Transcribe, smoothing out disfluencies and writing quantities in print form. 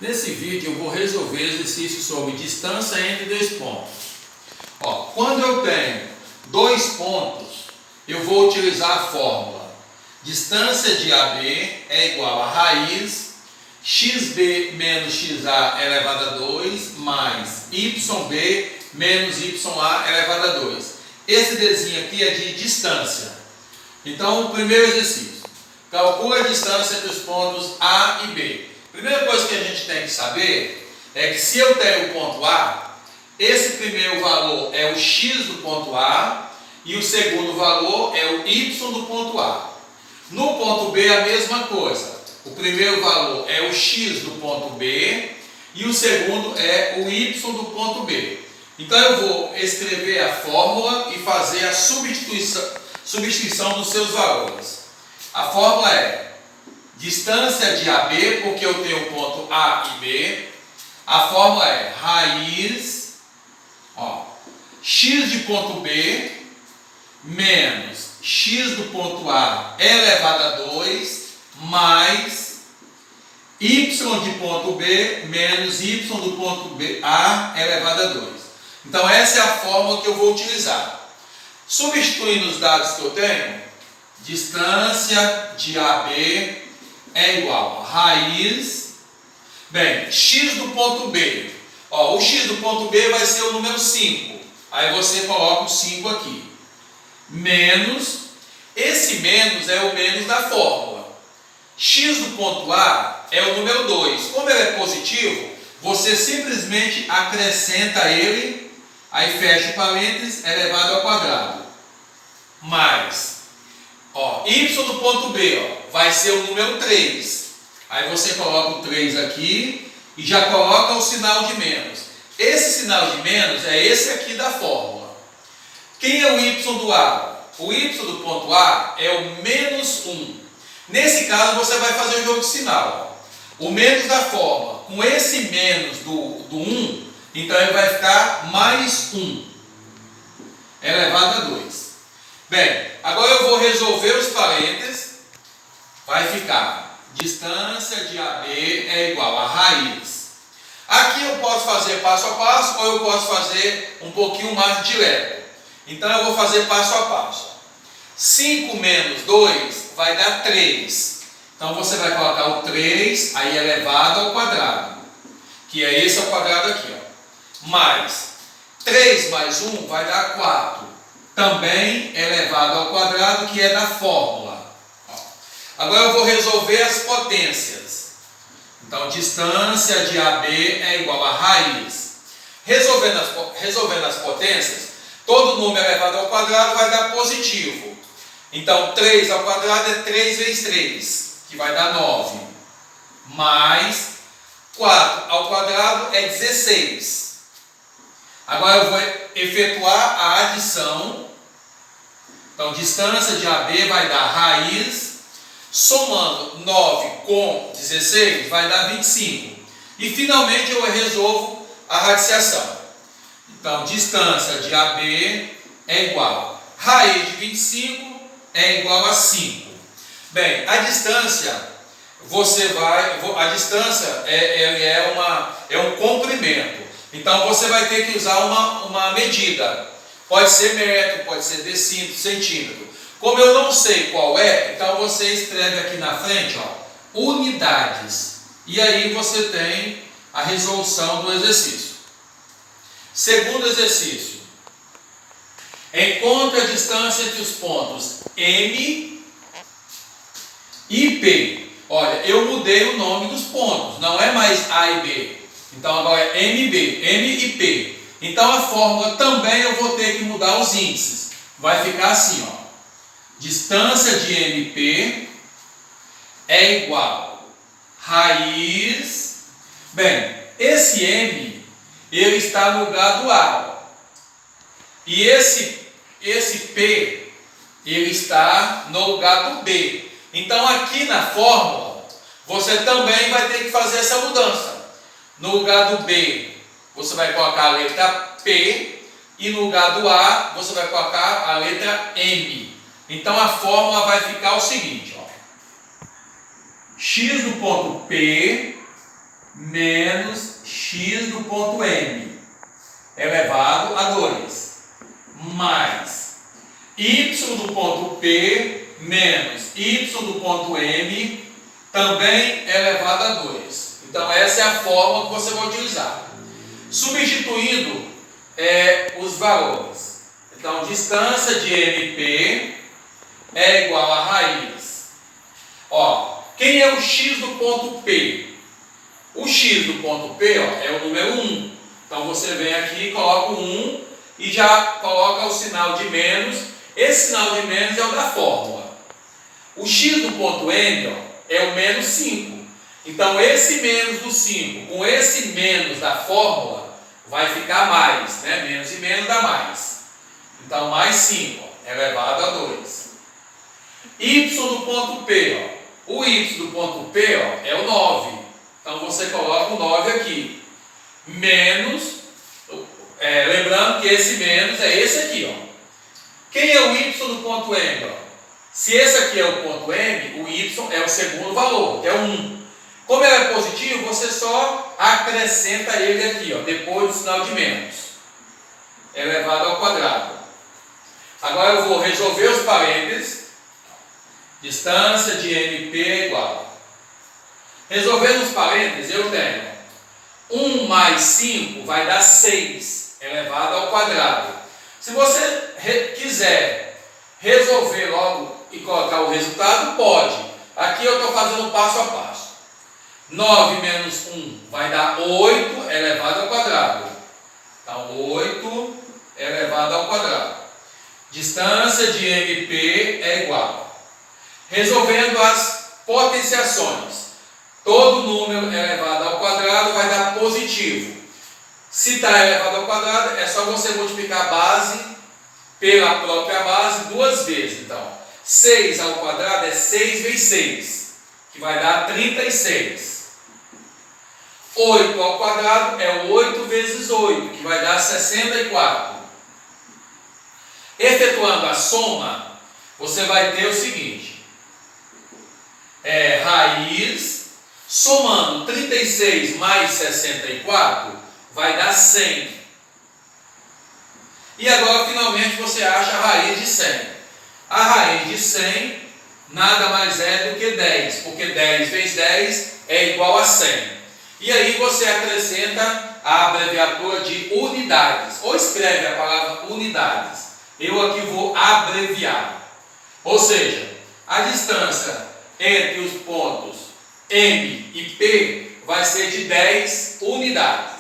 Nesse vídeo eu vou resolver exercícios sobre distância entre dois pontos. Quando eu tenho dois pontos, eu vou utilizar a fórmula. Distância de AB é igual a raiz xb menos xa elevado a 2 mais yb menos ya elevado a 2. Esse desenho aqui é de distância. Então, o primeiro exercício. Calcula a distância entre os pontos A e B. Primeira coisa que a gente tem que saber é que se eu tenho o ponto A, esse primeiro valor é o x do ponto A e o segundo valor é o y do ponto A. No ponto B a mesma coisa. O primeiro valor é o x do ponto B e o segundo é o y do ponto B. Então eu vou escrever a fórmula e fazer a substituição dos seus valores. A fórmula é distância de AB, porque eu tenho o ponto A e B. A fórmula é raiz x de ponto B menos x do ponto A elevado a 2 mais y de ponto B menos y do ponto A elevado a 2. Então essa é a fórmula que eu vou utilizar. Substituindo os dados que eu tenho, distância de AB é igual a raiz, x do ponto B. O x do ponto B vai ser o número 5. Aí você coloca o 5 aqui. Menos, esse menos é o menos da fórmula. X do ponto A é o número 2. Como ele é positivo, você simplesmente acrescenta ele, aí fecha o parênteses, elevado ao quadrado. Mais, y do ponto B vai ser o número 3. Aí você coloca o 3 aqui e já coloca o sinal de menos. Esse sinal de menos é esse aqui da fórmula. Quem é o y do A? O y do ponto A é o menos 1. Nesse caso você vai fazer o jogo de sinal. O menos da fórmula com esse menos do 1, então ele vai ficar mais 1 elevado a 2. Agora eu vou resolver os parênteses. Vai ficar distância de AB é igual a raiz. Aqui eu posso fazer passo a passo ou eu posso fazer um pouquinho mais direto. Então eu vou fazer passo a passo. 5 menos 2 vai dar 3. Então você vai colocar o 3 aí elevado ao quadrado, que é esse ao quadrado aqui. Mais 3 mais 1 vai dar 4. Também elevado ao quadrado, que é da fórmula. Agora eu vou resolver as potências. Então, distância de AB é igual a raiz. Resolvendo as potências, todo número elevado ao quadrado vai dar positivo. Então, 3 ao quadrado é 3 vezes 3, que vai dar 9. Mais 4 ao quadrado é 16. Agora eu vou efetuar a adição. Então, distância de AB vai dar raiz. Somando 9 com 16 vai dar 25. E finalmente eu resolvo a radiciação. Então, distância de AB é igual a raiz de 25 é igual a 5. A distância, a distância é um comprimento. Então você vai ter que usar uma medida. Pode ser metro, pode ser decímetro, centímetro. Como eu não sei qual é, então você escreve aqui na frente, unidades. E aí você tem a resolução do exercício. Segundo exercício. Encontre a distância entre os pontos M e P. Olha, eu mudei o nome dos pontos. Não é mais A e B. Então agora é MB, M e P. Então a fórmula também eu vou ter que mudar os índices. Vai ficar assim, distância de MP é igual a raiz. Esse M ele está no lugar do A. E esse P ele está no lugar do B. Então aqui na fórmula você também vai ter que fazer essa mudança. No lugar do B você vai colocar a letra P e no lugar do A você vai colocar a letra M. Então a fórmula vai ficar o seguinte, x do ponto P menos x do ponto M elevado a 2 mais y do ponto P menos y do ponto M também elevado a 2. Então essa é a fórmula que você vai utilizar. Substituindo os valores. Então distância de MP é igual a raiz. Ó, quem é o x do ponto P? O x do ponto P é o número 1. Então você vem aqui e coloca o 1 e já coloca o sinal de menos. Esse sinal de menos é o da fórmula. O x do ponto M é o menos 5. Então esse menos do 5 com esse menos da fórmula vai ficar mais, né? Menos e menos dá mais. Então mais 5 elevado a 2. Y do ponto P, o y do ponto P é o 9. Então você coloca o 9 aqui. Menos, lembrando que esse menos é esse aqui. Quem é o y do ponto M? Se esse aqui é o ponto M, o y é o segundo valor, que é o 1. Como ele é positivo, você só acrescenta ele aqui, depois do sinal de menos. Elevado ao quadrado. Agora eu vou resolver os parênteses. Distância de MP é igual. Resolvendo os parênteses, eu tenho 1 mais 5 vai dar 6 elevado ao quadrado. Se você quiser resolver logo e colocar o resultado, pode. Aqui eu estou fazendo passo a passo. 9 menos 1 vai dar 8 elevado ao quadrado. Então 8 elevado ao quadrado. Distância de MP é igual. Resolvendo as potenciações. Todo número elevado ao quadrado vai dar positivo. Se está elevado ao quadrado, é só você multiplicar a base pela própria base duas vezes. Então, 6 ao quadrado é 6 vezes 6, que vai dar 36. 8 ao quadrado é 8 vezes 8, que vai dar 64. Efetuando a soma, você vai ter o seguinte. Raiz, somando 36 mais 64, vai dar 100. E agora, finalmente, você acha a raiz de 100. A raiz de 100 nada mais é do que 10, porque 10 vezes 10 é igual a 100. E aí você acrescenta a abreviatura de unidades, ou escreve a palavra unidades. Eu aqui vou abreviar. Ou seja, a distância entre os pontos M e P vai ser de 10 unidades.